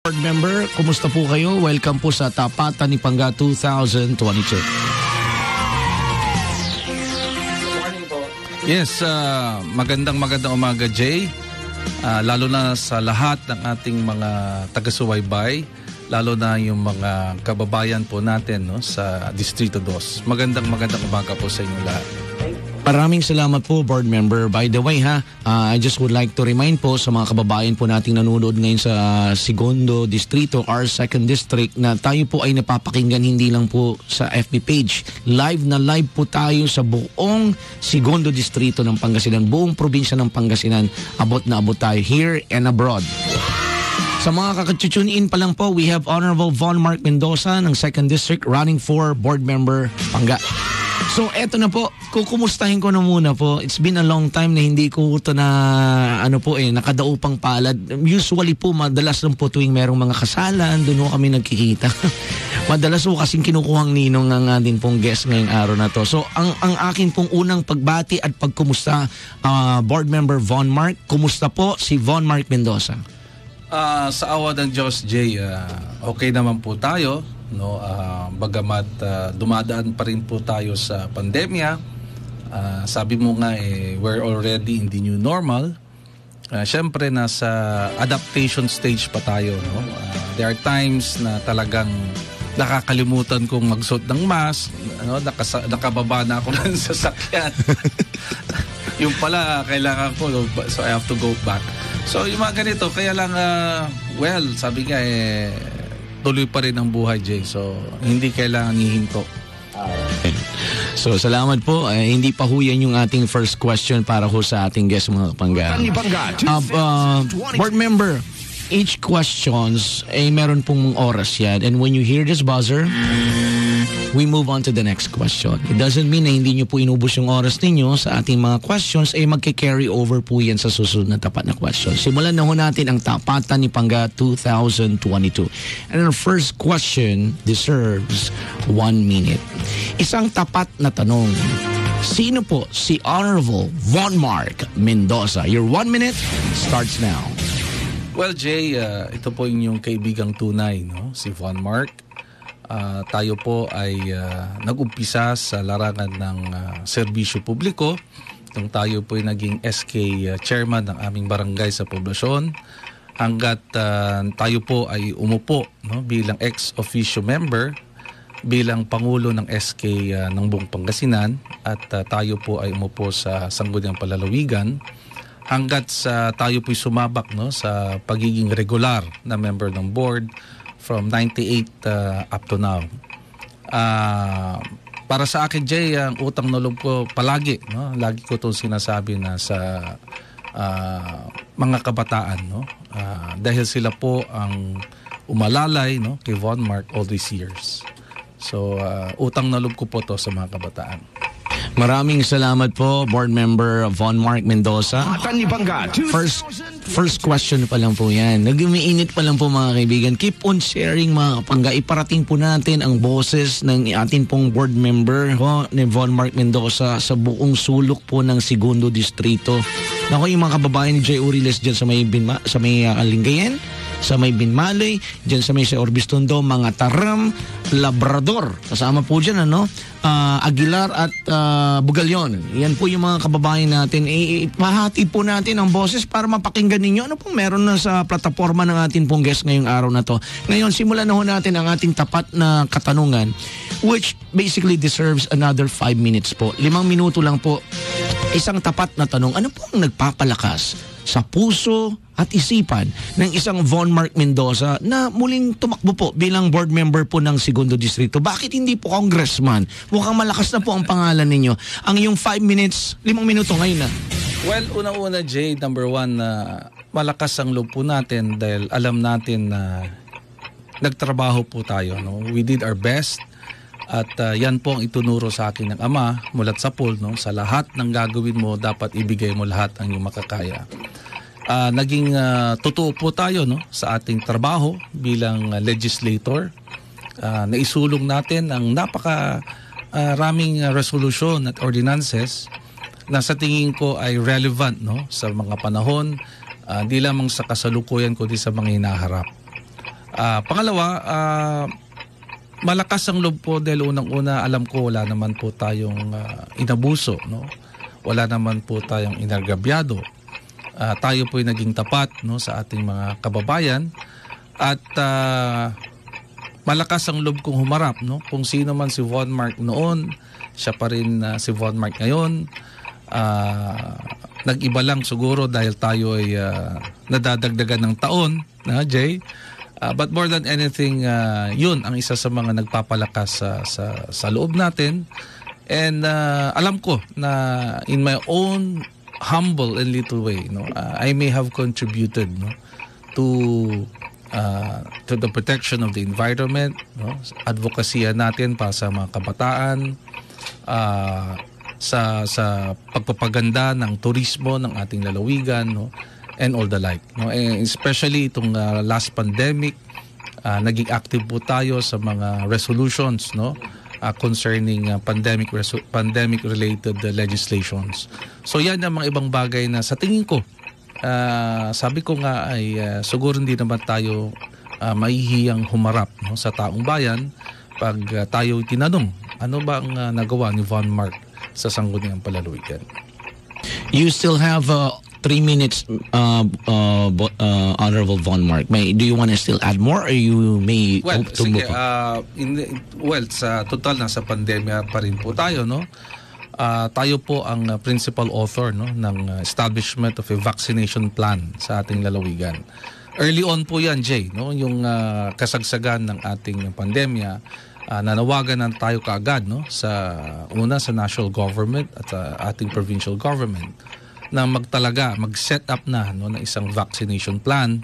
Board member, kumusta po kayo? Welcome po sa Tapatan ni Pangga 2022. Yes, magandang umaga, Jay. Lalo na sa lahat ng ating mga taga-subaybay, lalo na yung mga kababayan po natin, no, sa Distrito 2. Magandang umaga po sa inyo lahat. Maraming salamat po, Board Member. By the way, I just would like to remind po sa mga kababayan po nating nanonood ngayon sa Segundo Distrito, our 2nd District, na tayo po ay napapakinggan hindi lang po sa FB page. Live na live po tayo sa buong Segundo Distrito ng Pangasinan, buong probinsya ng Pangasinan. Abot na abot tayo here and abroad. Sa mga kakatune in pa lang po, we have Honorable Von Mark Mendoza ng 2nd District running for Board Member Pangga. So eto na po, kukumustahin ko na muna po. It's been a long time na hindi ko ito na nakadaupang palad. Usually po, madalas lang po tuwing merong mga kasalan, doon kami nagkikita. Madalas po kasing kinukuhang ninong ng din pong guest ngayong araw na to. So ang akin pong unang pagbati at pagkumusta, Board Member Von Mark, kumusta po si Von Mark Mendoza? Sa awa ng Diyos, Jay, okay naman po tayo. No, bagamat dumadaan pa rin po tayo sa pandemya. Sabi mo nga we're already in the new normal. Syempre nasa adaptation stage pa tayo, no? There are times na talagang nakakalimutan kong magsuot ng mask, ano, nakababa na ako ng sasakyan. Yung pala kailangan ko, so I have to go back. So yung mga ganito, kaya lang sabi nga tuloy pa rin ang buhay, Jay. So, hindi kailangan hihinto. Okay. So, salamat po. Hindi pa ho yan yung ating first question para ho sa ating guest, mga kapangga. Board member, each questions, meron pong oras yan. And when you hear this buzzer, we move on to the next question. It doesn't mean na hindi nyo po inubos yung oras ninyo sa ating mga questions, magka-carry over po yan sa susunod na tapat na questions. Simulan na ho natin ang Tapatan ni Pangga 2022. And our first question deserves 1 minute. Isang tapat na tanong. Sino po si Honorable Von Mark Mendoza? Your 1 minute starts now. Well, Jay, ito po yung kaibigang tunay, no? Si Von Mark. Tayo po ay nag-umpisa sa larangan ng serbisyo publiko nung tayo po ay naging SK chairman ng aming barangay sa poblasyon hanggat tayo po ay umupo, no, bilang ex-officio member bilang Pangulo ng SK ng buong Pangasinan at tayo po ay umupo sa Sangguniang Palalawigan hanggat sa tayo po ay sumabak, no, sa pagiging regular na member ng board from 98 up to now. Para sa akin, Jay, ang utang na loob ko palagi, no? Lagi ko itong sinasabi na sa mga kabataan, no? Dahil sila po ang umalalay, no, kay Von Mark all these years. So, utang na loob ko po to sa mga kabataan. Maraming salamat po, Board Member Von Mark Mendoza. First question pa lang po yan. Nag-umiinit pa lang po, mga kaibigan. Keep on sharing, mga kapangga. Iparating po natin ang boses ng atin pong board member ni Von Mark Mendoza sa buong sulok po ng Segundo Distrito. Naku, yung mga kababayan ni Jay Uriles dyan sa may Lingayen, sa may Binmalay, dyan sa may Orbistondo, mga Taram, Labrador. Kasama po dyan, Aguilar at Bugalyon. Yan po yung mga kababayan natin. Mahati po natin ang boses para mapakinggan ninyo ano pong meron na sa plataforma ng ating pong guest ngayong araw na to. Ngayon, simulan na ho natin ang ating tapat na katanungan, which basically deserves another 5 minutes po. 5 minuto lang po. Isang tapat na tanong, ano po ang nagpapalakas sa puso at isipan ng isang Von Mark Mendoza na muling tumakbo po bilang board member po ng Segundo Distrito? Bakit hindi po congressman? Mukhang malakas na po ang pangalan ninyo. Ang iyong 5 minutes, 5 minuto ngayon na. Well, una-una, Jay, number 1, malakas ang loob po natin dahil alam natin na nagtrabaho po tayo. No? We did our best. At yan po ang itunuro sa akin ng Ama mulat sa pool, no? Sa lahat ng gagawin mo, dapat ibigay mo lahat ang iyong makakaya. Naging totoo po tayo, no? Sa ating trabaho bilang legislator. Naisulong natin ang raming resolusyon at ordinances na sa tingin ko ay relevant, no? Sa mga panahon, di lamang sa kasalukuyan kundi sa mga hinaharap. Pangalawa, malakas ang loob po dahil unang-una alam ko wala naman po tayong inabuso, no? Wala naman po tayong inagabyado. Tayo po ay naging tapat, no, sa ating mga kababayan at malakas ang loob kong humarap, no? Kung sino man si Von Mark noon, siya pa rin si Von Mark ngayon. Nag-iba lang siguro dahil tayo ay nadadagdagan ng taon, na Jay. But more than anything, yun ang isa sa mga nagpapalakas sa loob natin. And alam ko na in my own humble and little way, no, I may have contributed, no, to the protection of the environment, no, advocacy natin para sa mga kabataan, sa pagpapaganda ng turismo ng ating lalawigan, no, and all the like, no. Especially itong last pandemic, naging active po tayo sa mga resolutions, no, concerning pandemic related legislations. So yan ang mga ibang bagay na sa tingin ko, sabi ko nga ay siguro hindi naman tayo mahihiyang humarap, no, sa taong bayan pag tayo tinanong ano ba ang nagawa ni Von Mark sa sangguniang palalawigan. You still have 3 minutes, Honorable Von Mark. Do you want to still add more or you may hope to move on? Sa total nasa pandemya pa rin po tayo, no? Tayo po ang principal author, no, ng establishment of a vaccination plan sa ating lalawigan. Early on po yan, Jay, no? Yung kasagsagan ng ating pandemya, nanawagan na tayo kaagad, no, sa national government at ating provincial government na mag-set up na, no, ng isang vaccination plan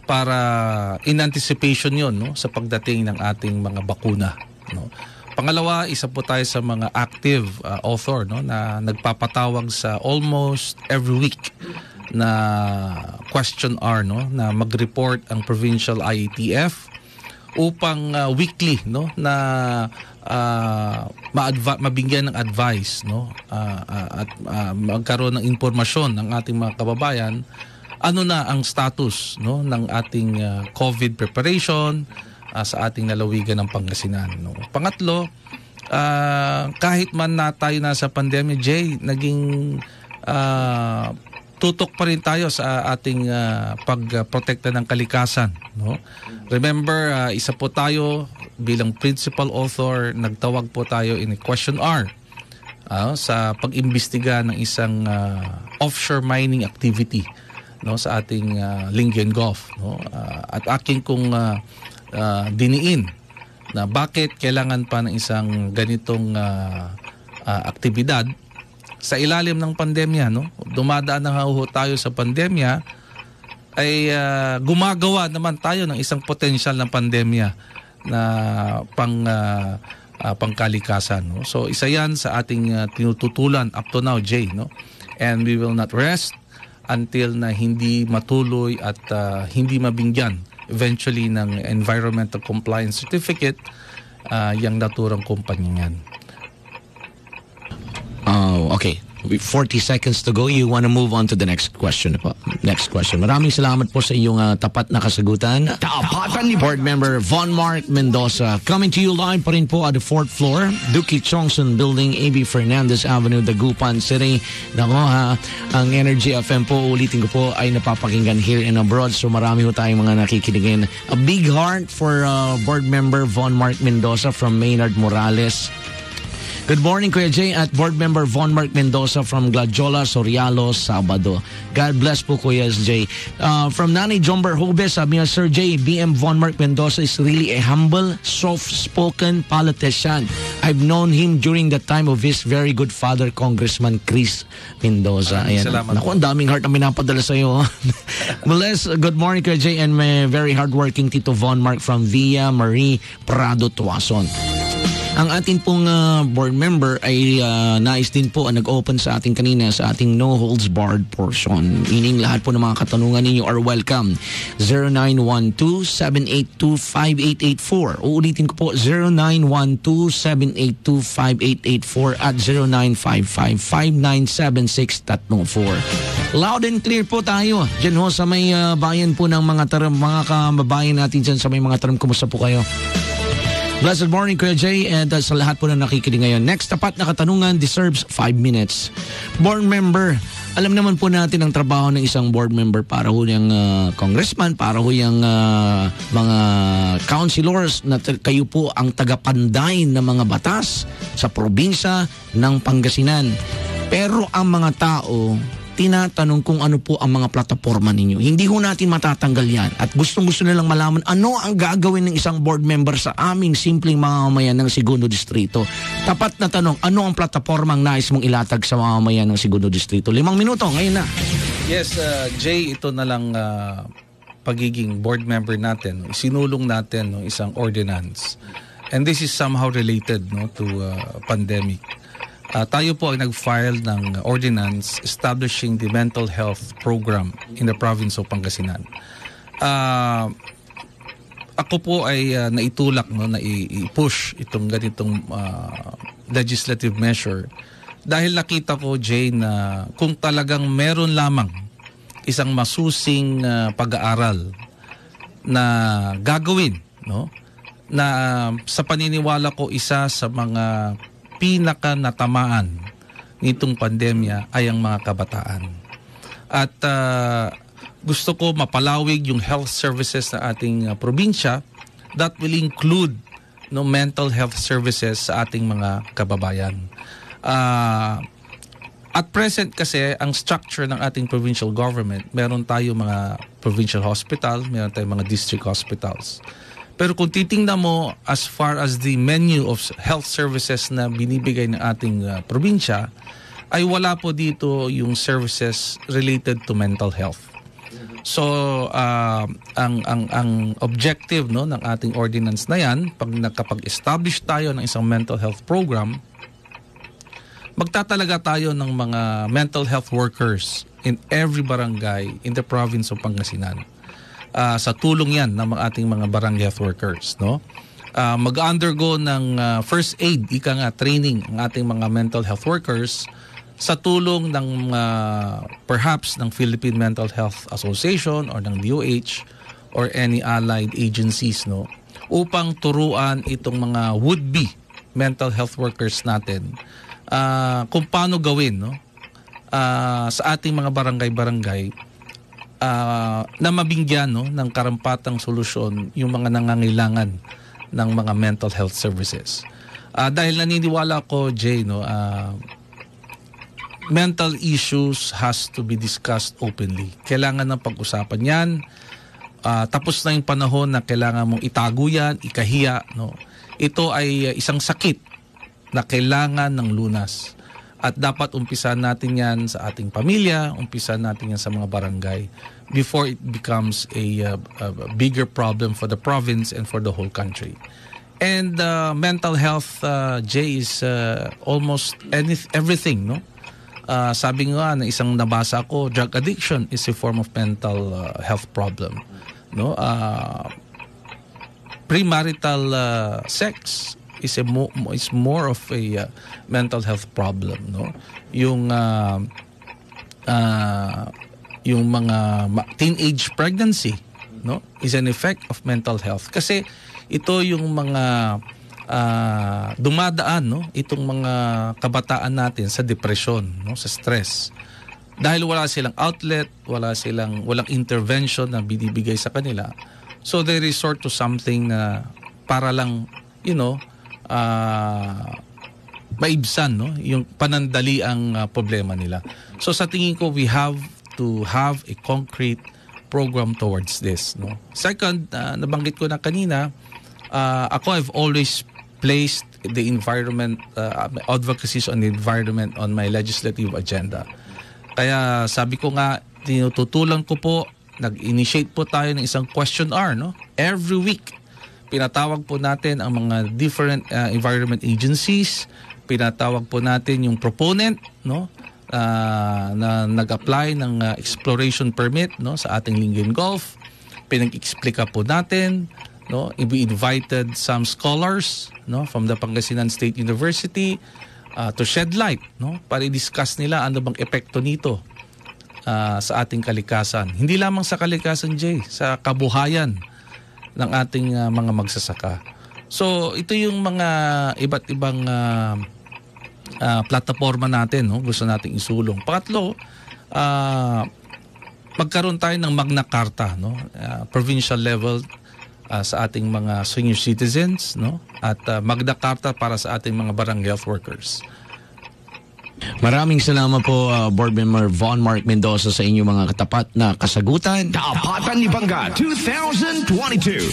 para in anticipation yon, no, sa pagdating ng ating mga bakuna, no. Pangalawa, isa po tayo sa mga active author, no, na nagpapatawag sa almost every week na question hour, no, na mag-report ang provincial IATF upang weekly, no, na mabigyan ng advice, no, at magkaroon ng impormasyon ng ating mga kababayan ano na ang status, no, ng ating COVID preparation sa ating lalawigan ng Pangasinan, no. Pangatlo, kahit man na tayo nasa pandemya, Jay, naging tutok pa rin tayo sa ating pagprotekta ng kalikasan, no. Remember, isa po tayo bilang principal author, nagtawag po tayo in a question hour sa pag-imbestiga ng isang offshore mining activity, no, sa ating Lingayen Gulf, no. At aking kung diniin na bakit kailangan pa ng isang ganitong aktibidad sa ilalim ng pandemya, no. Dumadaan na tayo sa pandemya, ay gumagawa naman tayo ng isang potensyal ng pandemya na pangkalikasan, no. So isa yan sa ating tinututulan up to now, Jay, no. And we will not rest until na hindi matuloy at hindi mabigyan eventually ng environmental compliance certificate yung naturang kumpanya yan. Okay. 40 seconds to go. You want to move on to the next question po. Next question. Maraming salamat po sa iyong tapat na kasagutan. Tapatan ni Board Member Von Mark Mendoza. Coming to you live pa rin po at the 4th floor, Duki Chongson Building, A.B. Fernandez Avenue, Dagupan City. Nako ha, ang Energy FM po, ulitin ko po, ay napapakinggan here and abroad. So marami po tayong mga nakikinigin. A big heart for Board Member Von Mark Mendoza from Maynard Morales. Good morning, Kuya Jay, at Board Member Von Mark Mendoza from Gladiola, Sorialo, Sabado. God bless po, Kuya Jay. From Nani Jomber Hobe, sabi niya, Sir Jay, BM Von Mark Mendoza is really a humble, soft-spoken politician. I've known him during the time of his very good father, Congressman Chris Mendoza. Ayan. Naku, ang daming heart na minapadala sa iyo. Bless, good morning, Kuya Jay, and my very hardworking Tito Von Mark from Villa Marie Prado, Tuason. Ang ating pong board member ay nais din po nag-open sa ating kanina sa ating no holds barred portion. Meaning lahat po ng mga katanungan ninyo are welcome. 0912-782-5884. Uulitin ko po 0912-782-5884 at 0955-5976-34. Loud and clear po tayo. Diyan ho sa may bayan po ng mga kababayan natin dyan sa may mga taram. Kumusta po kayo? Blessed morning, Kuya Jay, and sa lahat po na nakikinig ngayon. Next, tapat na katanungan deserves 5 minutes. Board member, alam naman po natin ang trabaho ng isang board member para ho yung congressman, para ho yung mga councilors na kayo po ang tagapanday ng mga batas sa probinsya ng Pangasinan. Pero ang mga tao tinatanong kung ano po ang mga plataforma ninyo. Hindi ho natin matatanggal yan. At gustong-gusto nilang malaman ano ang gagawin ng isang board member sa aming simpleng mamamayan ng Segundo Distrito. Tapat na tanong, ano ang plataforma ang nais mong ilatag sa mamamayan ng Segundo Distrito? 5 minuto, ngayon na. Yes, Jay, ito na lang pagiging board member natin. Sinulong natin isang ordinance. And this is somehow related to pandemic. Tayo po ay nag-file ng ordinance establishing the mental health program in the province of Pangasinan. Ako po ay naitulak na i-push itong ganitong legislative measure dahil nakita ko, Jay, na kung talagang meron lamang isang masusing pag-aaral na gagawin, na sa paniniwala ko isa sa mga pinaka natamaan nitong pandemya ay ang mga kabataan. At gusto ko mapalawig yung health services na ating probinsya that will include mental health services sa ating mga kababayan. At present kasi, ang structure ng ating provincial government, meron tayo mga provincial hospital, meron tayo mga district hospitals. Pero kung titingnan mo as far as the menu of health services na binibigay ng ating probinsya, ay wala po dito yung services related to mental health. So, ang objective ng ating ordinance na yan, pag nakapag-establish tayo ng isang mental health program, magtatalaga tayo ng mga mental health workers in every barangay in the province of Pangasinan. Sa tulong yan ng ating mga barangay health workers, mag-undergo ng first aid, training ang ating mga mental health workers sa tulong ng perhaps ng Philippine Mental Health Association or ng DOH or any allied agencies, upang turuan itong mga would-be mental health workers natin kung paano gawin sa ating mga barangay-barangay na mabinggan ng karampatang solusyon yung mga nangangailangan ng mga mental health services. Dahil naniniwala ko, Jay, mental issues has to be discussed openly. Kailangan ng pag-usapan yan. Tapos na yung panahon na kailangan mong itago yan, ikahiya. Ito ay isang sakit na kailangan ng lunas. At dapat umpisan natin yan sa ating pamilya, umpisan natin yan sa mga barangay before it becomes a bigger problem for the province and for the whole country. And mental health, Jay, is almost everything, sabi nga na isang nabasa ko, drug addiction is a form of mental health problem. Premarital sex is more of a mental health problem, yung mga teenage pregnancy, is an effect of mental health kasi ito yung mga dumadaan, itong mga kabataan natin sa depression, sa stress, dahil wala silang outlet, walang intervention na binibigay sa kanila, so they resort to something na para lang maibsan yung panandali ang problema nila. So sa tingin ko, we have to have a concrete program towards this. Second, nabanggit ko na kanina, I've always placed the environment, advocacy on the environment on my legislative agenda. Kaya sabi ko nga, tinututulan ko po, nag-initiate po tayo ng isang questionnaire, every week. pinatawag po natin ang mga different environment agencies, pinatawag po natin yung proponent, no, na nag-apply ng exploration permit, no, sa ating Lingayen Gulf. Pinag-explica po natin, no, we invited some scholars, no, from the Pangasinan State University to shed light, no, para i-discuss nila ano bang epekto nito sa ating kalikasan. Hindi lamang sa kalikasan, Jay, sa kabuhayan ng ating mga magsasaka. So, ito yung mga iba't ibang plataforma natin, no, gusto nating isulong. Pangatlo, magkaroon tayo ng Magna Carta, no, provincial level sa ating mga senior citizens, no, at Magna Carta para sa ating mga barangay health workers. Maraming salamat po, Board Member Von Mark Mendoza, sa inyong mga katapat na kasagutan. Tapatan ni Pangga 2022.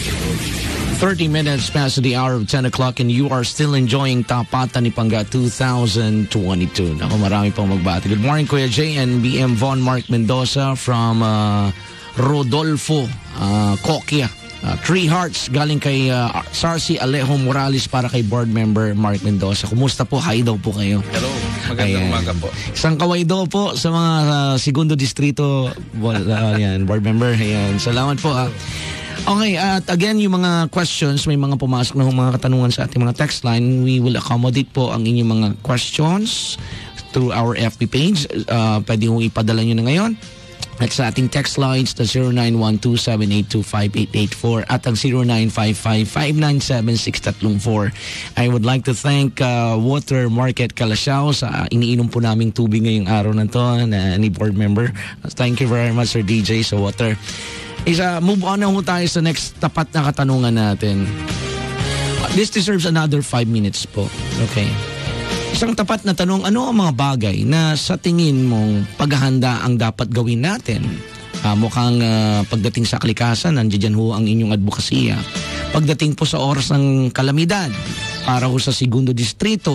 30 minutes past the hour of 10 o'clock and you are still enjoying Tapatan ni Pangga 2022. Ako, marami pang magbati. Good morning, Kuya Jay and BM Von Mark Mendoza from Rodolfo, Coquia. Three hearts galing kay Sarcy Alejo Morales para kay Board Member Mark Mendoza. Kumusta po? Hi daw po kayo. Hello. Magandang umaga po. Isang kaway daw po sa mga segundo distrito. Yan, Board Member. Ayan. Salamat po. Okay, at again, yung mga questions, may mga pumasok na mga katanungan sa ating mga text line. We will accommodate po ang inyong mga questions through our FB page. Pwede mo ipadala nyo na ngayon. At sa ating text lines, the 0912-782-5884 at ang 0955-597-634. I would like to thank Water Market Calasiao sa iniinom po naming tubig ngayong araw na to ni Board Member. Thank you very much, Sir DJ, sa water. Move on na ho tayo sa next tapat na katanungan natin. This deserves another 5 minutes po. Okay. Isang tapat na tanong, ano ang mga bagay na sa tingin mong paghahanda ang dapat gawin natin? Mukhang pagdating sa kalikasan, nandiyan ho ang inyong advokasya. Pagdating po sa oras ng kalamidad, para ho sa segundo distrito.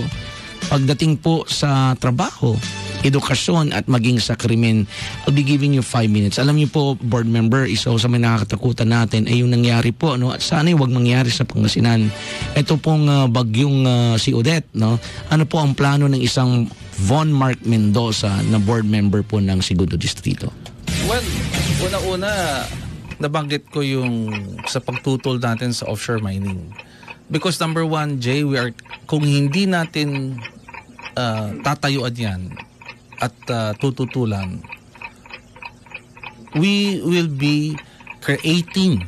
Pagdating po sa trabaho, edukasyon at maging sa krimen. I'll be giving you 5 minutes. Alam niyo po, Board Member, isa sa may nakakatakutan natin ay yung nangyari po, no? At sana'y wag mangyari sa Pangasinan. Ito pong bagyong si Odette, no? Ano po ang plano ng isang Von Mark Mendoza na Board Member po ng Segundo Distrito? Well, una-una, nabanggit ko yung sa pagtutol natin sa offshore mining. Because number one, Jay, kung hindi natin tatayuan yan, at tututulan, we will be creating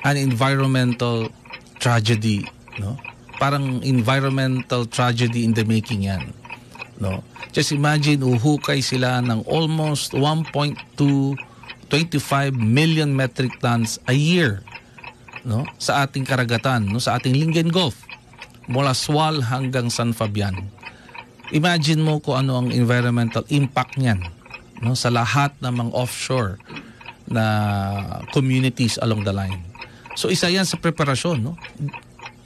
an environmental tragedy, no? Parang environmental tragedy in the making yan, no? Just imagine, uhukay sila ng almost 1.225 million metric tons a year, no? Sa ating karagatan, no? Sa ating Lingayen Gulf, mula Sual hanggang San Fabian. Imagine mo kung ano ang environmental impact niyan, no, sa lahat ng mga offshore na communities along the line. So isa yan sa preparasyon, no?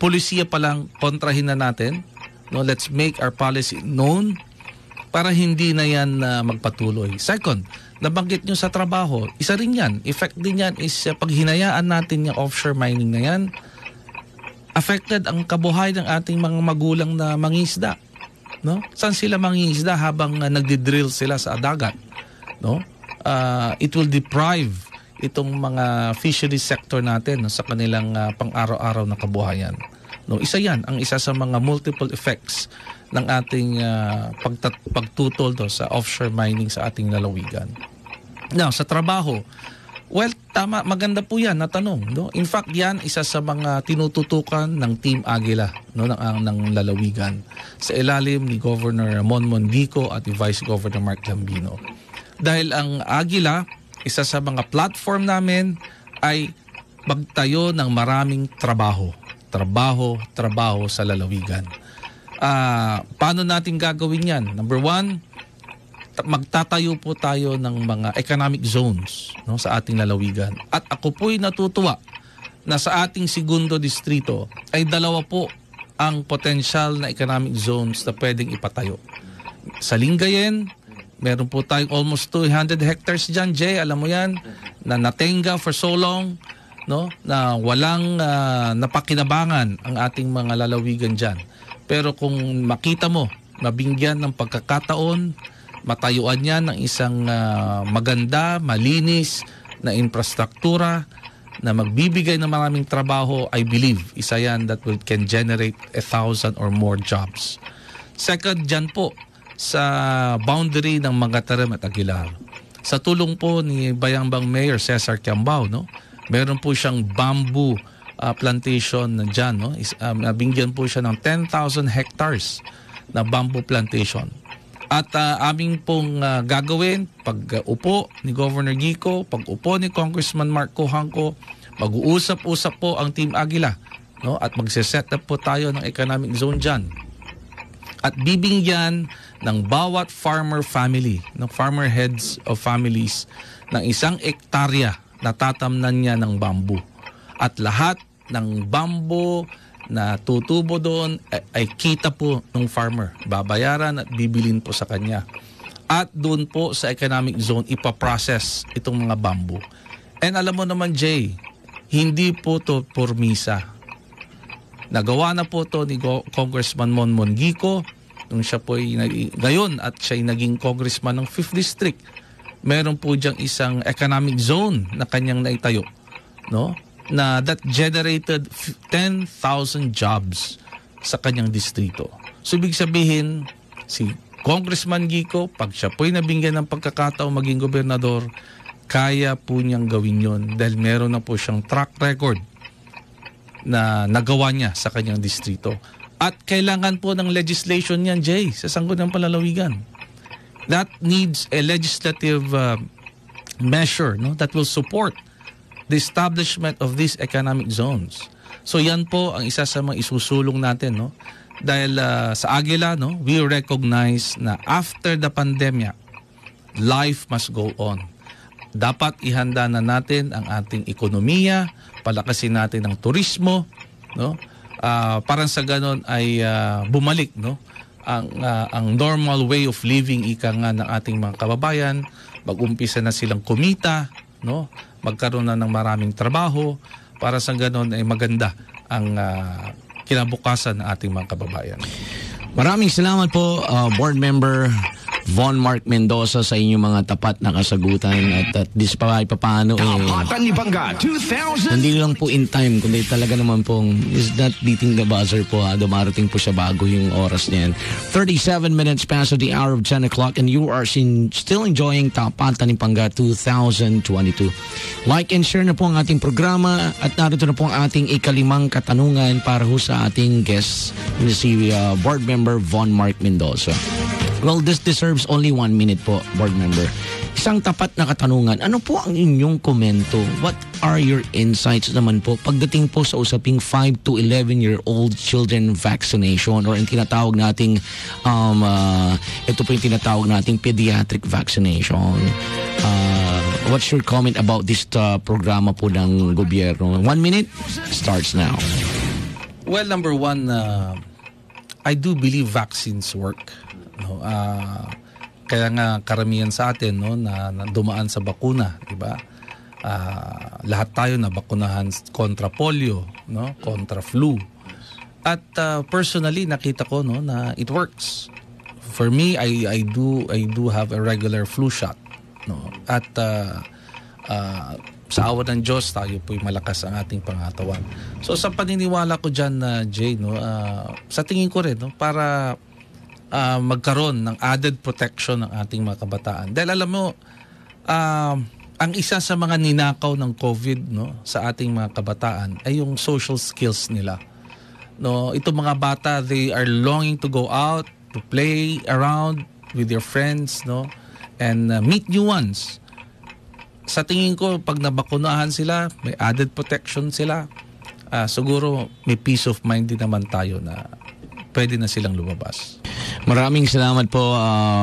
Polisiya pa lang, kontrahin na natin, no? Let's make our policy known para hindi na yan magpatuloy. Second, nabanggit nyo sa trabaho, isa rin yan, effect din yan is pag hinayaan natin yung offshore mining na yan, affected ang kabuhay ng ating mga magulang na mangingisda. No? Saan sila mangingisda habang nagdi-drill sila sa dagat? No? It will deprive itong mga fisheries sector natin, no, sa kanilang pang-araw-araw na kabuhayan. No, isa 'yan, ang isa sa mga multiple effects ng ating pagtutol sa offshore mining sa ating lalawigan. Now, sa trabaho, well, tama, maganda po 'yan na tanong, no? In fact, 'yan isa sa mga tinututukan ng Team Aguila, no, ng lalawigan sa ilalim ni Governor Monmon Dico at ni Vice Governor Mark Lambino. Dahil ang Aguila, isa sa mga platform namin ay magtayo ng maraming trabaho sa lalawigan. Paano natin gagawin 'yan? Number one, magtatayo po tayo ng mga economic zones, no, sa ating lalawigan. At ako po'y natutuwa na sa ating segundo distrito ay 2 po ang potential na economic zones na pwedeng ipatayo. Sa Lingayen, meron po tayong almost 200 hectares dyan, Jay, alam mo yan, na natenga for so long. no, na walang napakinabangan ang ating mga lalawigan dyan. Pero kung makita mo, mabinggan ng pagkakataon, matayuan niya ng isang maganda, malinis na infrastruktura na magbibigay ng maraming trabaho, I believe, isa yan that can generate 1,000 or more jobs. Second, dyan po, sa boundary ng Mangatarem at Aguilar. Sa tulong po ni Bayambang Mayor Cesar Kiambao, no, meron po siyang bamboo plantation dyan. No? Nabinggan po siya ng 10,000 hectares na bamboo plantation. At aming pong gagawin, pag-upo ni Governor Gico, pag-upo ni Congressman Mark Cojanco, mag-uusap-usap po ang Team Aguila, no? At magse-set up po tayo ng economic zone dyan. At bibigyan ng bawat farmer family, ng farmer heads of families, ng 1 ektarya na tatamnan niya ng bamboo. At lahat ng bamboo na tutubo doon ay kita po ng farmer. Babayaran at bibilin po sa kanya. At doon po sa economic zone, ipaprocess itong mga bamboo. And alam mo naman, Jay, hindi po to pormisa. Nagawa na po to ni Congressman Monmon Gico nung siya po ngayon at siya ay naging congressman ng 5th District. Meron po diyang isang economic zone na kanyang naitayo, no? Na that generated 10,000 jobs sa kanyang distrito. So, ibig sabihin, si Congressman Gico, pag siya po'y nabinggan ng pagkakataon maging gobernador, kaya po niyang gawin yon dahil meron na po siyang track record na nagawa niya sa kanyang distrito. At kailangan po ng legislation niyan, Jay, sa Sangguniang Palalawigan. That needs a legislative measure, no, that will support the establishment of these economic zones. So yan po ang isa sa mga isusulong natin, no? Dahil sa Aguila, no, we recognize na after the pandemic, life must go on. Dapat ihanda na natin ang ating ekonomiya, palakasin natin ang turismo, no? Parang sa ganon ay bumalik, no, ang normal way of living ika nga ng ating mga kababayan, mag-umpisa na silang kumita, no, magkaroon na ng maraming trabaho para sa ganon ay maganda ang kinabukasan ng ating mga kababayan. Maraming salamat po, Board Member Von Mark Mendoza, sa inyong mga tapat na kasagutan at this pa paano Tapatan ni Bangga 2000. hindi lang po in time, kundi talaga naman pong is not beating the buzzer po. Dumarating po siya bago yung oras niyan. 37 minutes past the hour of 10 o'clock and you are still enjoying Tapatan ni Bangga 2022. Like and share na po ang ating programa at narito na po ang ating ikalimang katanungan para ho sa ating guest, si Board Member Von Mark Mendoza. Well, this deserves only 1 minute po, Board Member. Isang tapat na katanungan, ano po ang inyong komento? What are your insights naman po pagdating po sa usaping 5 to 11-year-old children vaccination or yung tinatawag nating, ito po yung tinatawag nating pediatric vaccination? What's your comment about this programa po ng gobyerno? 1 minute starts now. Well, number one, I do believe vaccines work. No, kaya nga karamihan sa atin, no, na dumaan sa bakuna, di ba? Lahat tayo na bakunahan kontra polio, no, kontra flu. At personally nakita ko, no, na it works. For me, I do have a regular flu shot, no. At sa awa ng Diyos, tayo po'y malakas ang ating pangatawan. So sa paniniwala ko diyan, Jay, no, sa tingin ko rin, no, para magkaroon ng added protection ng ating mga kabataan. Dahil alam mo, ang isa sa mga ninakaw ng COVID, no, sa ating mga kabataan ay yung social skills nila. No, itong mga bata, they are longing to go out, to play around with their friends, no, and meet new ones. Sa tingin ko, pag nabakunahan sila, may added protection sila, siguro may peace of mind din naman tayo na pwede na silang lumabas. Maraming salamat po,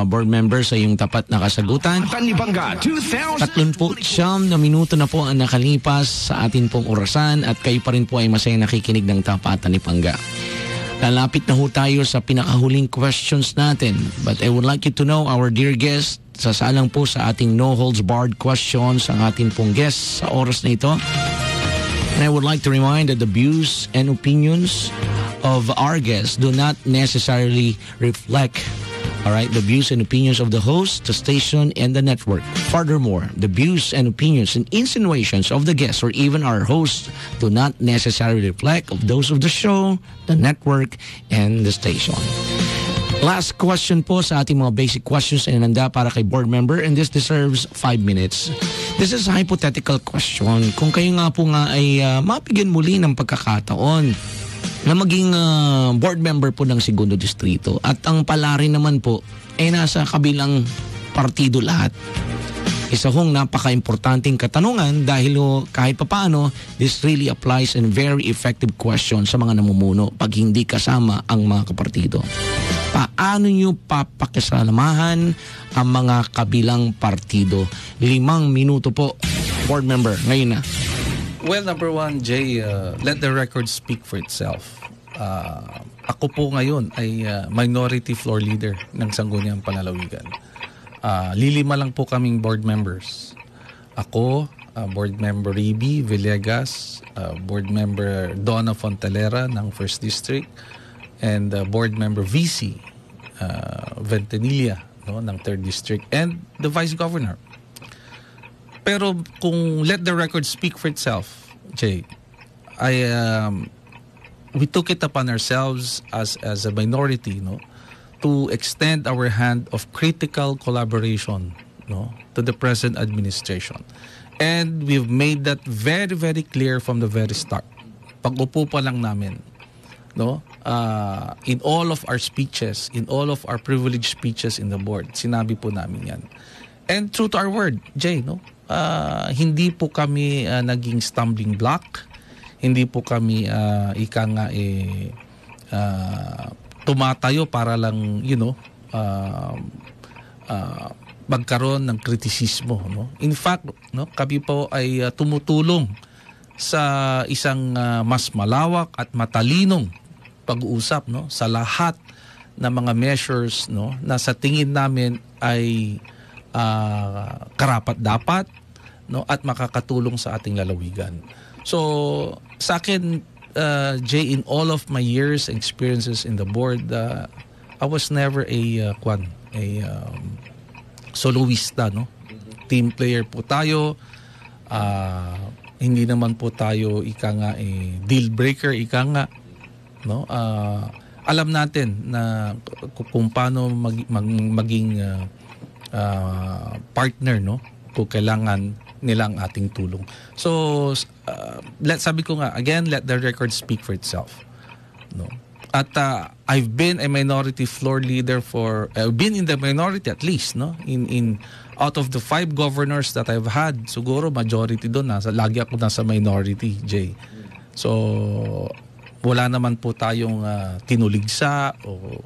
Board Member, sa iyong tapat na kasagutan. Tapatan ni Bangga 2000. 39 na minuto na po ang nakalipas sa atin pong orasan at kayo pa rin po ay masaya nakikinig ng Tapatan ni Bangga. Lalapit na ho tayo sa pinakahuling questions natin. But I would like you to know, our dear guest, sasalang po sa ating no holds barred questions ang ating pong guest sa oras na ito. And I would like to remind that the views and opinions of our guests do not necessarily reflect, all right, the views and opinions of the host, the station, and the network. Furthermore, the views and opinions and insinuations of the guests or even our hosts do not necessarily reflect of those of the show, the network, and the station. Last question po sa ating mga basic questions na inanda para kay board member, and this deserves 5 minutes. This is a hypothetical question. Kung kayo nga po nga ay mapigyan muli ng pagkakataon na maging board member po ng Segundo Distrito at ang palari naman po ay nasa kabilang partido lahat. Isa hong napaka-importanting katanungan dahil kahit papaano, this really applies and very effective question sa mga namumuno pag hindi kasama ang mga kapartido. Paano nyo papakisalamahan ang mga kabilang partido? 5 minuto po, board member, ngayon na. Well, number one, Jay, let the record speak for itself. Ako po ngayon ay minority floor leader ng Sangguniang Panlalawigan. 5 lang po kaming board members. Ako, board member Riby Villegas, board member Donna Fontalera ng 1st District, and board member VC Ventanilla, no, ng 3rd District, and the Vice Governor. Pero kung let the record speak for itself, Jay, we took it upon ourselves as a minority, no, to extend our hand of critical collaboration, no, to the present administration. And we've made that very, very clear from the very start. Pag-upo pa lang namin, no, in all of our speeches, in all of our privileged speeches in the board, sinabi po namin yan. And true to our word, Jay, no, hindi po kami naging stumbling block. Hindi po kami tumatayo para lang, magkaroon ng kritisismo, no? In fact, no, kami po ay tumutulong sa isang mas malawak at matalinong pag-uusap, no, sa lahat ng mga measures, no, na sa tingin namin ay karapat-dapat, no, at makakatulong sa ating lalawigan. So, sa akin, Jay, in all of my years and experiences in the board, I was never a soloista, no? Team player po tayo. Hindi naman po tayo deal breaker, no? Alam natin na kung paano maging partner, no, kung kailangan nilang ating tulong. So sabi ko nga again, let the record speak for itself, no. At I've been a minority floor leader been in the minority at least, no, in out of the 5 governors that I've had, siguro majority doon lagi ako nasa minority, Jay. So wala naman po tayong tinuligsa o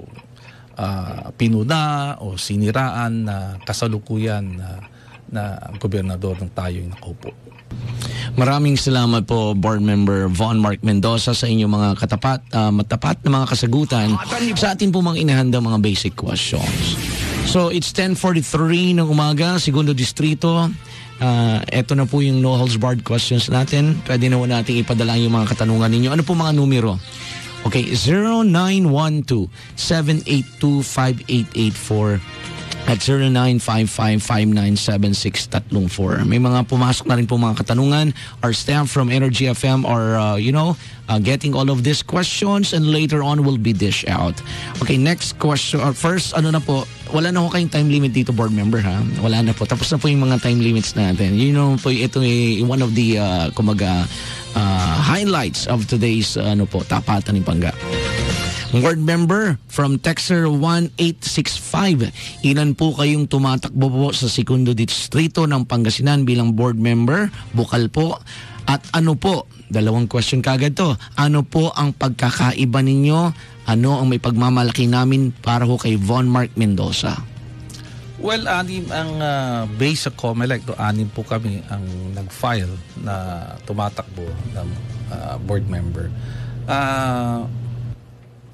pinuna o siniraan na kasalukuyan na gobernador ng tayo yung nakaupo. Maraming salamat po, Board Member Von Mark Mendoza, sa inyong mga matapat na mga kasagutan sa atin po mga inahandang mga basic questions. So, it's 10:43 ng umaga, Segundo Distrito. Ito na po yung no holds barred questions natin. Pwede na po natin ipadala yung mga katanungan ninyo. Ano po mga numero? Okay, 0912-782-5884 at 0955-597-634. May mga pumasok na rin po mga katanungan. Our staff from Energy FM are, getting all of these questions, and later on will be dished out. Okay, next question. First, wala na po kayong time limit dito, board member, ha? Wala na po. Tapos na po yung mga time limits natin. Po, ito ay one of the, highlights of today's, Tapatan ng Pangga. Board member from Texter 1865. Ilan po kayong tumatakbo po sa Segundo Distrito ng Pangasinan bilang board member? Bukal po. At ano po, 2 question kagad to. Ano po ang pagkakaiba ninyo? Ano ang may pagmamalaki namin para ho kay Von Mark Mendoza? Well, 6 ang base sa COMELEC. 6 po kami ang nag-file na tumatakbo ng board member.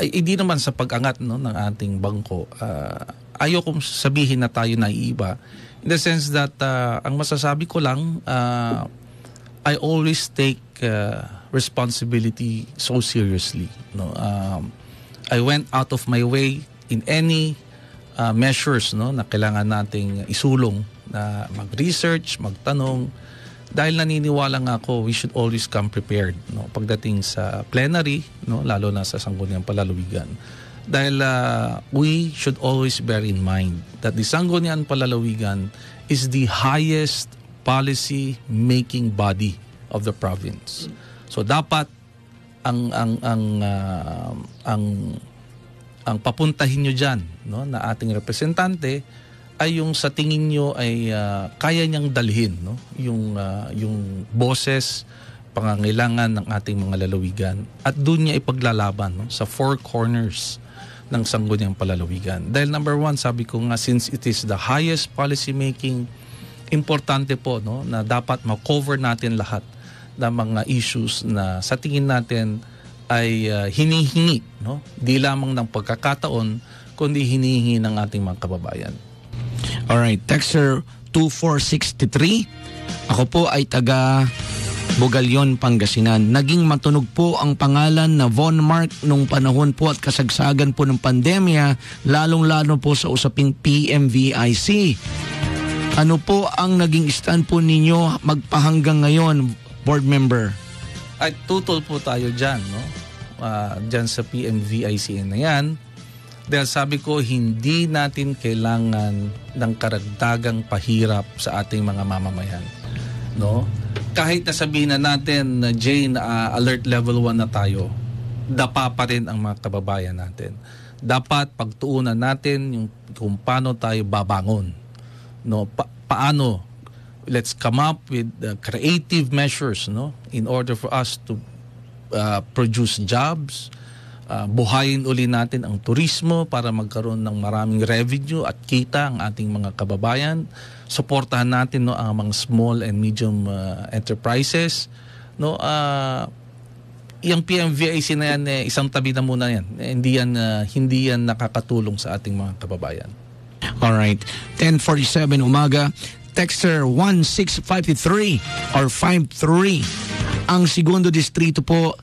Hindi naman sa pag-angat, no, ng ating bangko. Ayokong sabihin na tayo naiiba. In the sense that ang masasabi ko lang, I always take responsibility so seriously. No, I went out of my way in any measures, no, na kailangan nating isulong, na mag-research, magtanong, dahil naniniwala nga ako we should always come prepared, no, pagdating sa plenary, no, lalo na sa Sangguniang Palalawigan. Dahil we should always bear in mind that the Sangguniang Palalawigan is the highest policy making body of the province. So dapat ang papuntahin nyo dyan, no, na ating representante ay yung sa tingin nyo ay kaya niyang dalhin, no, yung boses, pangangailangan ng ating mga lalawigan, at doon niya ipaglalaban, no, sa four corners ng Sangguniang Palalawigan. Dahil number one, sabi ko nga, since it is the highest policy making, importante po, no, na dapat ma-cover natin lahat ng mga issues na sa tingin natin ay hinihingi, no? Di lamang ng pagkakataon, kundi hinihingi ng ating mga kababayan. Alright, Texter 2463. Ako po ay taga Bugalyon, Pangasinan. Naging matunog po ang pangalan na Von Mark nung panahon po at kasagsagan po ng pandemya, lalong-lalo po sa usaping PMVIC. Ano po ang naging stand po ninyo magpahanggang ngayon, board member? Ay tutol po tayo dyan, no? Dyan sa PMVIC na yan. Dahil sabi ko, hindi natin kailangan ng karagdagang pahirap sa ating mga mamamayan, no? Kahit na sabihin na natin na alert level 1 na tayo, dapa pa rin ang mga kababayan natin. Dapat pagtuunan natin yung kung paano tayo babangon, no? Paano, let's come up with creative measures, no, in order for us to produce jobs, buhayin uli natin ang turismo para magkaroon ng maraming revenue at kita ang ating mga kababayan. Suportahan natin, no, ang mga small and medium enterprises, no. Yung PMVIC na yan, isang tabi na muna yan. Hindi yan nakakatulong sa ating mga kababayan. Alright, 10:47 umaga. Texter 1653 or 53. Ang segundo distrito po,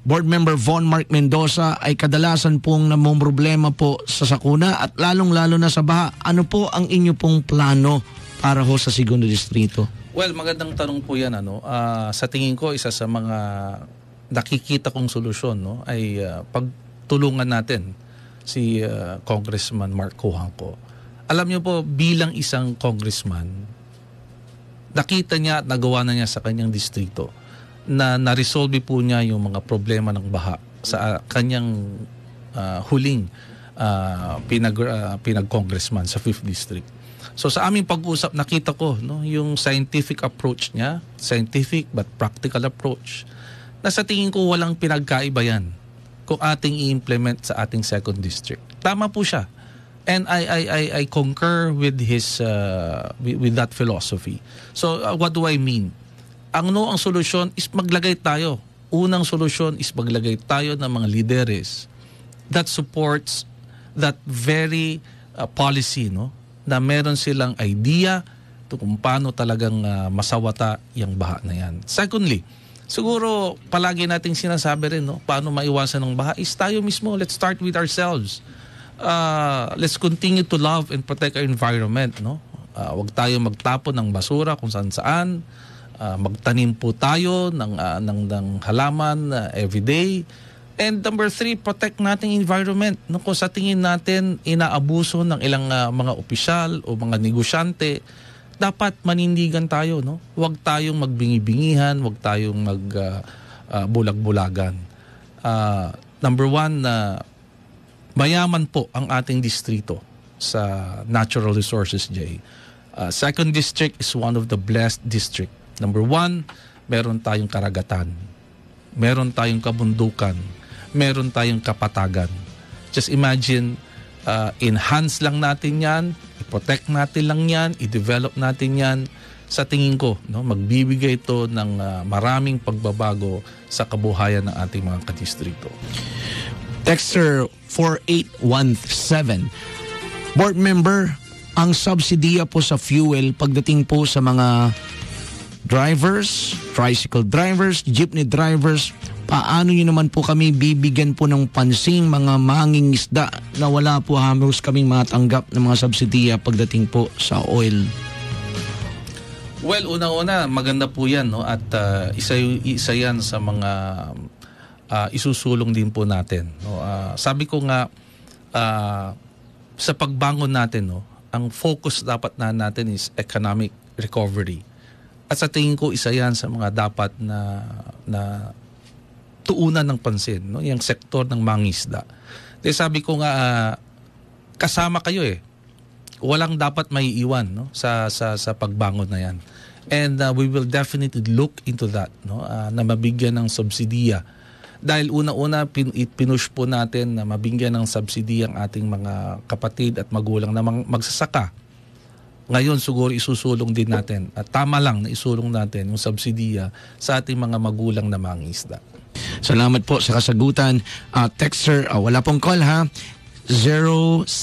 board member Von Mark Mendoza, ay kadalasan pong namumroblema po sa sakuna at lalong-lalo na sa baha. Ano po ang inyo pong plano para ho sa segundo distrito? Well, magandang tanong po yan, ano. Sa tingin ko, isa sa mga nakikita kong solusyon, no, ay pagtulungan natin si Congressman Mark Cojuangco. Alam niyo po, bilang isang congressman, nakita niya at nagawa na niya sa kanyang distrito na na-resolve po niya yung mga problema ng baha sa kanyang huling pinag-congressman sa 5th District. So sa aming pag-usap, nakita ko, no, yung scientific approach niya, scientific but practical approach, na sa tingin ko walang pinagkaiba yan kung ating i-implement sa ating 2nd District. Tama po siya. And I concur with his with that philosophy. So what do I mean? Ang solusyon is maglagay tayo. Unang solusyon is maglagay tayo ng mga lideres that supports that very policy, no, na meron silang idea kung paano talagang masawata yung baha na yan. Secondly, siguro palagi nating sinasabi rin, no, paano maiwasan ng baha is tayo mismo. Let's start with ourselves. Let's continue to love and protect our environment, no? Huwag tayo magtapon ng basura kung saan-saan. Magtanim po tayo ng halaman every day. And number 3, protect nating environment. No, kung sa tingin natin inaabuso ng ilang mga opisyal o mga negosyante, dapat manindigan tayo, no? Huwag tayong magbingi-bingihan, huwag tayong magbulag-bulagan. Number 1, mayaman po ang ating distrito sa natural resources, Jay. 2nd District is one of the blessed district. Number 1, meron tayong karagatan, meron tayong kabundukan, meron tayong kapatagan. Just imagine, enhance lang natin yan, i-protect natin lang yan, i-develop natin yan. Sa tingin ko, no, magbibigay ito ng maraming pagbabago sa kabuhayan ng ating mga kadistrito. Texter 4817. Board member, ang subsidiya po sa fuel pagdating po sa mga drivers, tricycle drivers, jeepney drivers, paano nyo naman po kami bibigyan po ng pansing mga mangingisda na wala po halos kaming matanggap ng mga subsidiya pagdating po sa oil? Well, una-una, maganda po yan, no? At isa yan sa mga isusulong din po natin. No? Sabi ko nga, sa pagbangon natin, no, ang focus dapat natin is economic recovery. At sa tingin ko, isa yan sa mga dapat na tuunan ng pansin, no? Yung sektor ng mangisda. Dahil sabi ko nga, kasama kayo eh. Walang dapat maiiwan, no, sa pagbangon na yan. And we will definitely look into that, no, na mabigyan ng subsidiya. Dahil una-una pinush po natin na mabigyan ng subsidiya ang ating mga kapatid at magulang na magsasaka. Ngayon siguro isusulong din natin at tama lang na isulong natin yung subsidiya sa ating mga magulang na mangingisda. Salamat po sa kasagutan. Texter, wala pong call ha. 0600.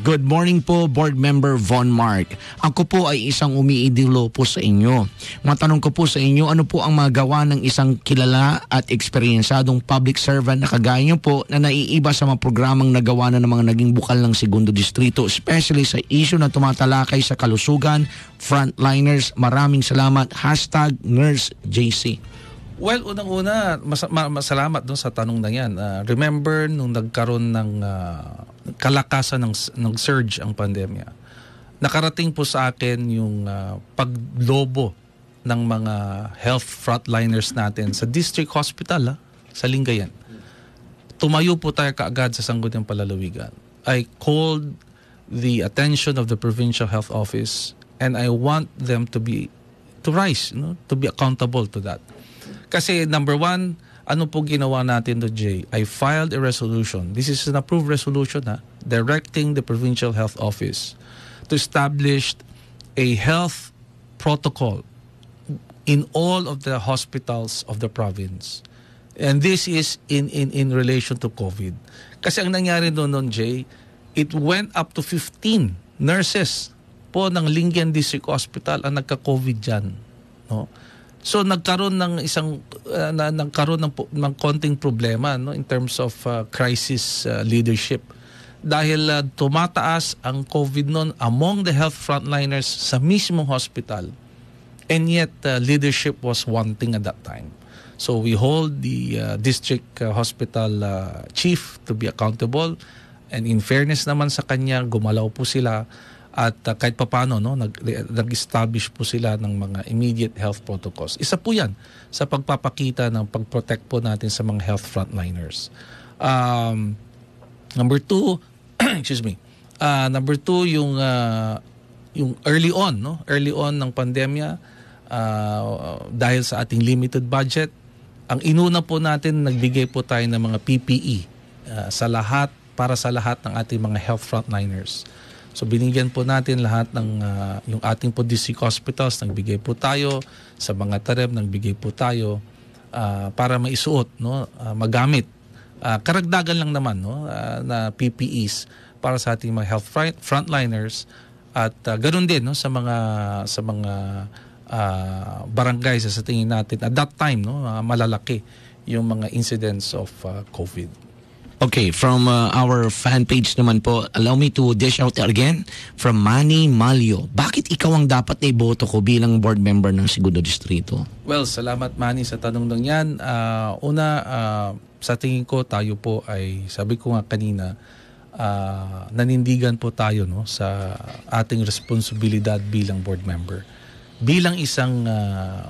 Good morning po, Board Member Von Mark. Ako po ay isang umiidolo po sa inyo. Matanong ko po sa inyo, ano po ang magawa ng isang kilala at eksperyensadong public servant na kagaya nyo po na naiiba sa mga programang nagawa na ng mga naging bukal ng Segundo Distrito, especially sa issue na tumatalakay sa kalusugan, frontliners. Maraming salamat. #NurseJC. Well, unang-una, masalamat doon sa tanong na yan. Remember, nung nagkaroon ng kalakasan ng surge ang pandemya, nakarating po sa akin yung paglobo ng mga health frontliners natin sa district hospital sa Lingayen. Tumayo po tayo kaagad sa Sangguniang Palalawigan. I called the attention of the Provincial Health Office and I want them to rise, to be accountable to that. Kasi number one, ano po ginawa natin do, Jay? I filed a resolution. This is an approved resolution, directing the Provincial Health Office to establish a health protocol in all of the hospitals of the province. And this is in relation to COVID. Kasi ang nangyari doon, Jay, it went up to 15 nurses po ng Lingayen District Hospital ang nagka-COVID dyan. No? So nagkaroon ng ng konting problema, no, in terms of crisis leadership. Dahil tumataas ang COVID noon among the health frontliners sa mismong hospital. And yet leadership was wanting at that time. So we hold the district hospital chief to be accountable, and in fairness naman sa kanya, gumalaw po sila. At kahit papano, no, nag-establish po sila ng mga immediate health protocols. Isa po yan sa pagpapakita ng pag-protect po natin sa mga health frontliners. Number two, excuse me. Number two, yung early on ng pandemya, dahil sa ating limited budget, ang inuna po natin, nagbigay po tayo ng mga PPE para sa lahat ng ating mga health frontliners. So binigyan po natin lahat ng yung ating po district hospitals, nagbigay po tayo sa mga TAREB, nagbigay po tayo para maisuot, no, magamit. Karagdagan lang naman, no, na PPEs para sa ating mga health frontliners, at ganoon din, no, sa mga barangays sa tingin natin at that time, no, malalaki yung mga incidents of COVID. Okay, from our fan page naman po, allow me to dish out again from Manny Malio. Bakit ikaw ang dapat na iboto ko bilang board member ng Segundo Distrito? Well, salamat Manny sa tanong nang yan. Una, sa tingin ko tayo po ay, sabi ko nga kanina, nanindigan po tayo, no, sa ating responsibilidad bilang board member. Bilang isang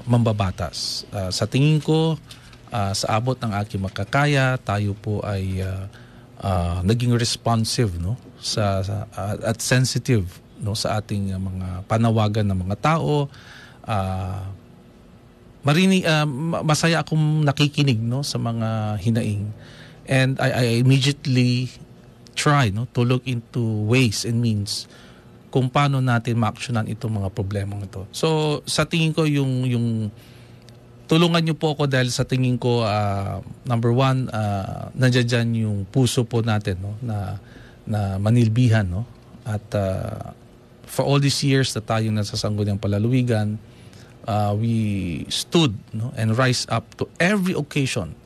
mambabatas, sa tingin ko, sa abot ng aking makakaya, tayo po ay naging responsive, no, at sensitive, no, sa ating mga panawagan ng mga tao. Masaya akong nakikinig, no, sa mga hinaing, and I immediately try, no, to look into ways and means kung paano natin ma-actionan itong mga problemang ito. So sa tingin ko yung tulungan niyo po ako, dahil sa tingin ko, number one, nandiyan dyan yung puso po natin, no, na manilbihan, no, at for all these years na tayo nasa Sangguniang Palaluigan, we stood, no, and rise up to every occasion.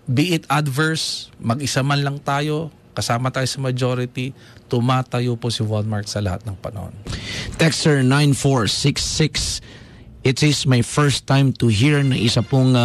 Be it adverse, mag-isa man lang tayo, kasama tayo sa majority, tumatayo po si Von Mark sa lahat ng panahon. Texter 9466, it is my first time to hear na isa pong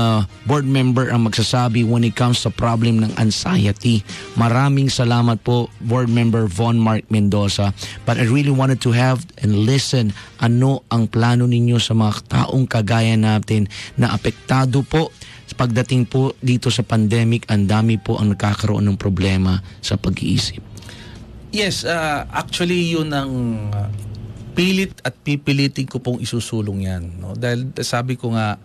board member ang magsasabi when it comes sa problem ng anxiety. Maraming salamat po, board member Von Mark Mendoza. But I really wanted to have and listen ano ang plano ninyo sa mga taong kagaya natin na apektado po pagdating po dito sa pandemic. Ang dami po ang nakakaroon ng problema sa pag-iisip. Yes, actually yun ang pilit at pipilitin ko pong isusulong yan, no? Dahil sabi ko nga,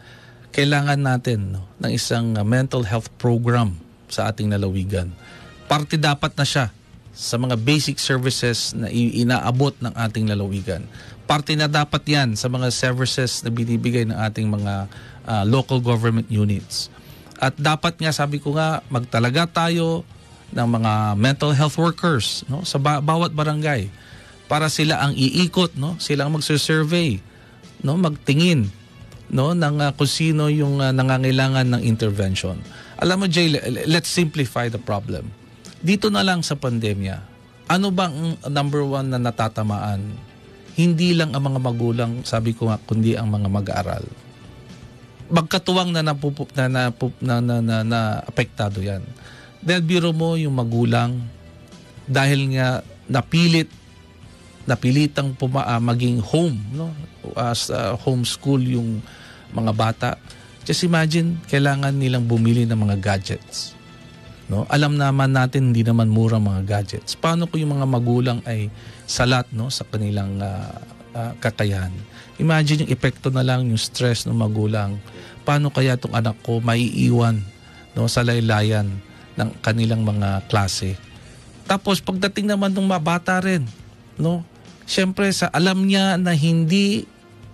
kailangan natin, no, ng isang mental health program sa ating lalawigan. Parte dapat na siya sa mga basic services na inaabot ng ating lalawigan. Parte na dapat yan sa mga services na binibigay ng ating mga local government units. At dapat nga, sabi ko nga, magtalaga tayo ng mga mental health workers, no, sa bawat barangay, para sila ang iikot, no? Sila ang magsurvey, no? Magtingin, no, ng kung sino yung nangangailangan ng intervention. Alam mo, Jay, let's simplify the problem. Dito na lang sa pandemya, ano bang number one na natatamaan? Hindi lang ang mga magulang, sabi ko nga, kundi ang mga mag-aaral. Magkatuwang na apektado yan. Dahil biro mo yung magulang, dahil nga napilitang maging home, no, as homeschool yung mga bata. Just imagine, kailangan nilang bumili ng mga gadgets, no? Alam naman natin hindi naman mura mga gadgets. Paano kung yung mga magulang ay salat, no, sa kanilang kakayahan? Imagine yung epekto na lang, yung stress ng magulang. Paano kaya itong anak ko maiiwan, no, sa laylayan ng kanilang mga klase? Tapos pagdating naman ng mga bata rin, no, siyempre sa alam niya na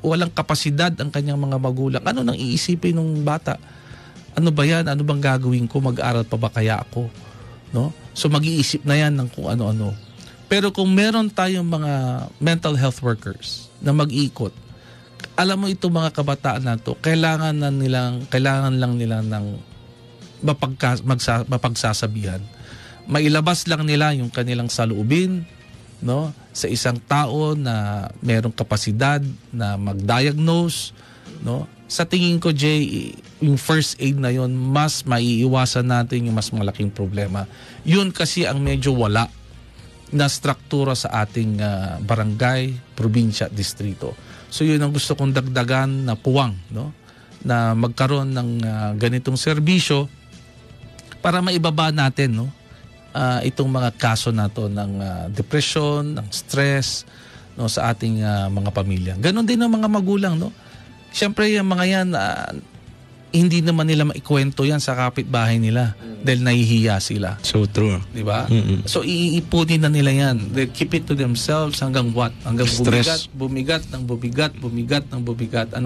walang kapasidad ang kanyang mga magulang, ano nang iisipin ng bata? Ano ba yan? Ano bang gagawin ko? Mag-aaral pa ba kaya ako? No? So mag-iisip na yan ng kung ano-ano. Pero kung meron tayong mga mental health workers na mag-ikot, alam mo itong mga kabataan na to, kailangan lang nila ng mapagsasabihan. Mailabas lang nila yung kanilang saloobin, no, sa isang tao na merong kapasidad na mag-diagnose, no. Sa tingin ko, Jay, yung first aid na yon, mas maiiwasan natin yung mas malaking problema. Yun kasi ang medyo wala na struktura sa ating barangay, probinsya, distrito. So yun ang gusto kong dagdagan na puwang, no, na magkaroon ng ganitong serbisyo para maibaba natin, no, itong mga kaso na to ng depression, ng stress, no, sa ating mga pamilya. Ganon din ang mga magulang, no. Siyempre yung mga yan, hindi naman nila maikwento yan sa kapitbahay nila dahil nahihiya sila. So true. Di ba? Mm-mm. So iipunin na nila yan. They keep it to themselves hanggang what? Hanggang Stress. bumigat. Anong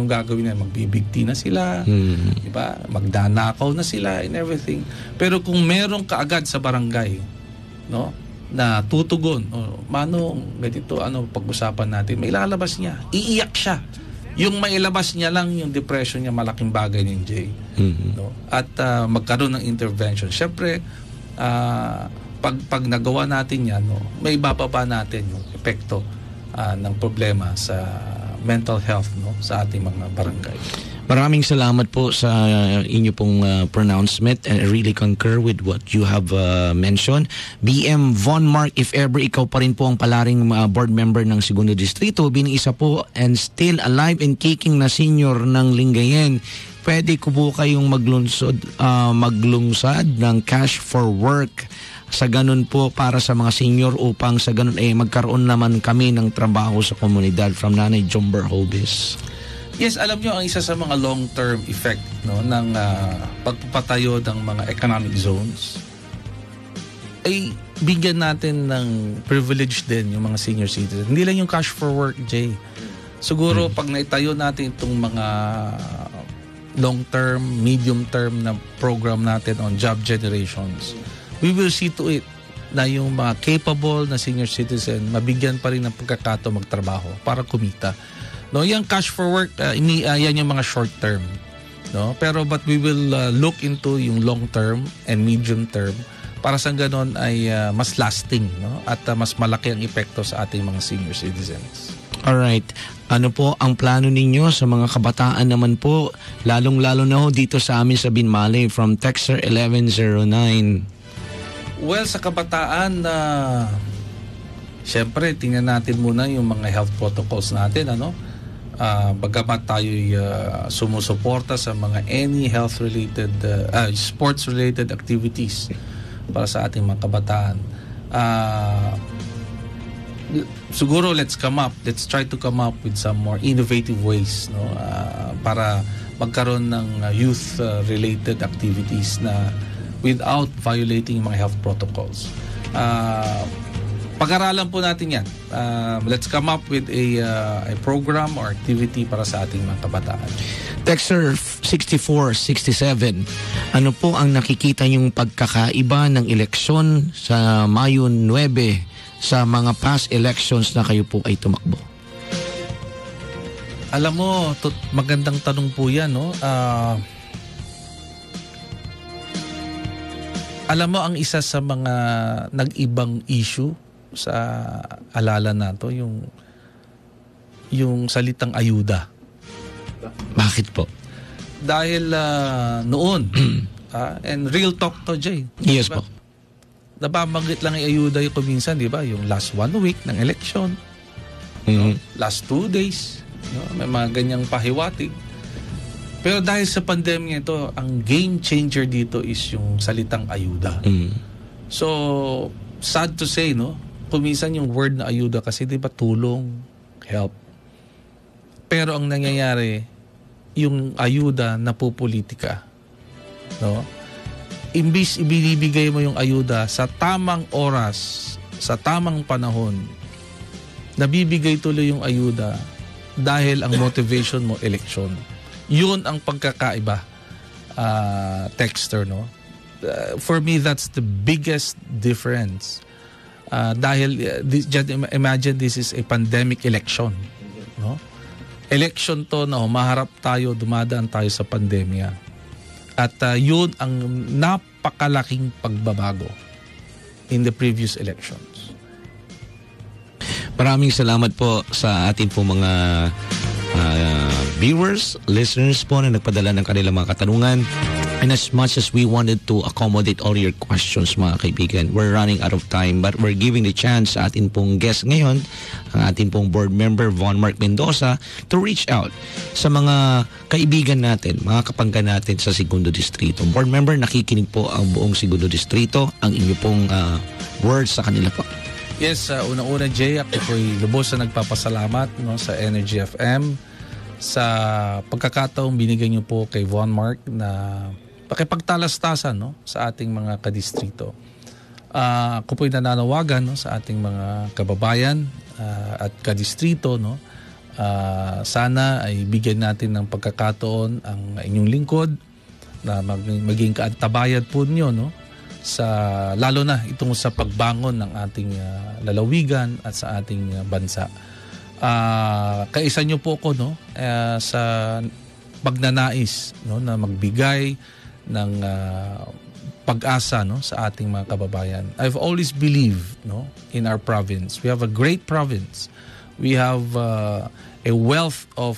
gagawin nila? Magbibigti na sila. Di ba? Magdanakaw na sila and everything. Pero kung meron kaagad sa barangay, no, na tutugon, mano, ganito, pag-usapan natin, may lalabas niya. Iiyak siya. Yung mailabas niya lang yung depression niya, malaking bagay ni Jay. No? At magkaroon ng intervention. Siyempre, pag nagawa natin yan, no, may bababa natin yung epekto ng problema sa mental health, no, sa ating mga barangay. Maraming salamat po sa inyo pong pronouncement, and I really concur with what you have mentioned. BM Von Mark, if ever ikaw pa rin po ang palaring board member ng Segundo Distrito, bilang isa po and still alive and kicking na senior ng Lingayen, pwede ko po kayong maglungsad ng cash for work sa ganun po para sa mga senior, upang sa ganun magkaroon naman kami ng trabaho sa komunidad. From Nanay Jomber Hobis. Yes, alam nyo, ang isa sa mga long-term effect, no, ng pagpapatayo ng mga economic zones ay bigyan natin ng privilege din yung mga senior citizens. Hindi lang yung cash for work, Jay. Siguro pag naitayo natin itong mga long-term, medium-term na program natin on job generations, we will see to it na yung mga capable na senior citizen mabigyan pa rin ng pagkakataon magtrabaho para kumita. No, yung cash for work, yan yung mga short term. No, pero but we will look into yung long term and medium term para sa ganon ay mas lasting, no, at mas malaki ang epekto sa ating mga senior citizens. Alright. Ano po ang plano ninyo sa mga kabataan naman po, lalong-lalo na ho dito sa amin sa Binmali from Texter 1109? Well, sa kabataan, syempre, tingnan natin muna yung mga health protocols natin, ano? Bagamat tayo'y sumusuporta sa mga any health-related, sports-related activities para sa ating mga kabataan. Siguro let's try to come up with some more innovative ways, no, para magkaroon ng youth related activities na without violating mga health protocols. Pag-aralan po natin yan. Let's come up with a program or activity para sa ating mga kabataan. Texter 6467, ano po ang nakikita yung pagkakaiba ng eleksyon sa Mayo 9 sa mga past elections na kayo po ay tumakbo? Alam mo, magandang tanong po yan, no? Alam mo, ang isa sa mga nag-ibang issue sa alala nato, yung salitang ayuda. Bakit po? Dahil noon, and real talk to, Jay. Yes diba? po. Nababanggit lang yung ayuda yung kuminsan, di ba? Yung last 1 week ng election, no? Last 2 days, no? May mga ganyang pahiwatig. Pero dahil sa pandemya ito, ang game changer dito is yung salitang ayuda. So, sad to say, no? Kuminsan yung word na ayuda kasi di ba tulong, help. Pero ang nangyayari, yung ayuda na pupolitika, no? Imbis ibinibigay mo yung ayuda sa tamang oras, sa tamang panahon, nabibigay tuloy yung ayuda dahil ang motivation mo, eleksyon. Yun ang pagkakaiba, Texter, no? For me, that's the biggest difference. Dahil, imagine this is a pandemic election, no? Election to na humaharap tayo, dumadaan tayo sa pandemya. At yun ang napakalaking pagbabago in the previous elections. Maraming salamat po sa ating po mga viewers, listeners po na nagpadala ng kanilang mga katanungan. And as much as we wanted to accommodate all your questions, mga kaibigan, we're running out of time, but we're giving the chance sa atin pong guest ngayon, ang atin pong board member Von Mark Mendoza, to reach out sa mga kaibigan natin, mga kapangga natin sa Segundo Distrito. Board member, nakikinig po ang buong Segundo Distrito, ang inyo pong words sa kanila po. Yes, unang-una, Jay, ako po'y lubos na nagpapasalamat, no, sa Energy FM sa pagkakataong binigay niyo po kay Von Mark na pakipagtalastasan, no, sa ating mga kadistrito. Ako po'y nananawagan, no, sa ating mga kababayan at kadistrito, no, sana ay bigyan natin ng pagkakataon ang inyong lingkod na maging kaantabayad po niyo, no, sa lalo na itong sa pagbangon ng ating lalawigan at sa ating bansa. Kaisa niyo po ako, no, sa pagnanais, no, na magbigay ng pag-asa, no, sa ating mga kababayan. I've always believed, no, in our province. We have a great province. We have a wealth of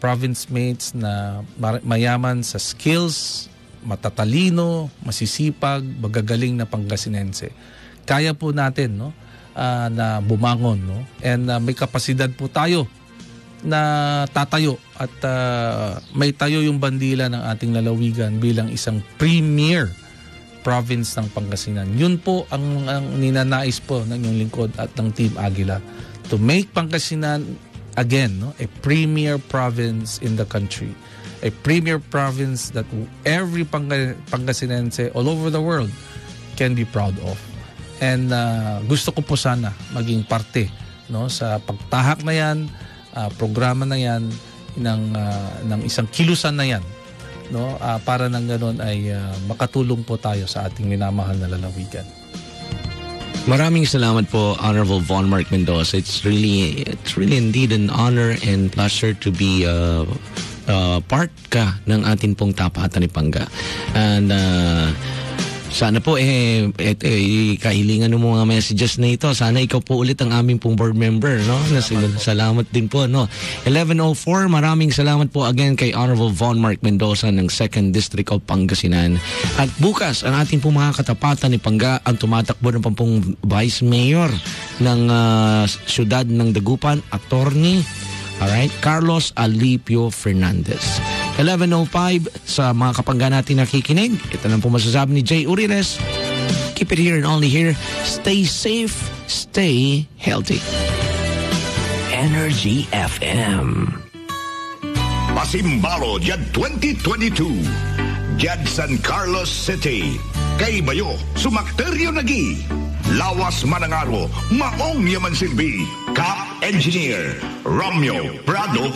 province mates na mayaman sa skills, matatalino, masisipag, magagaling na Pangasinense. Kaya po natin, no, na bumangon, no, and may kapasidad po tayo na tatayo at may tayo yung bandila ng ating lalawigan bilang isang premier province ng Pangasinan. Yun po ang ninanais po ng inyong lingkod at ng Team Aguila, to make Pangasinan again, no, a premier province in the country. A premier province that every Pangasinense all over the world can be proud of. And gusto ko po sana maging parte, no, sa pagtahak na yan, programa na yan, ng isang kilusan na yan, no, para nang ganoon ay makatulong po tayo sa ating minamahal na lalawigan. Maraming salamat po, Honorable Von Mark Mendoza. It's really indeed an honor and pleasure to be part ka ng atin pong Tapatan ni Pangga. And sana po kahilingan ng mga messages na ito. Sana ikaw po ulit ang aming pong board member, no? Salamat din po, no? 11:04, maraming salamat po again kay Honorable Von Mark Mendoza ng 2nd District of Pangasinan. At bukas, ang ating pong mga katapatan ni Pangga ang tumatakbo ng pampong Vice Mayor ng siyudad ng Dagupan, Attorney Carlos Alipio Fernandez. 11:05 sa mga kapangga natin nakikinig. Ito lang po masasabi ni Jay Uriles. Keep it here and only here. Stay safe, stay healthy. Energy FM. Pasimbalo Jad 2022. Jad San Carlos City. Kay Bayo, sumakteryo nagi. Lawas Manangaro, maong yaman silbi. Cap Engineer, Romeo Prado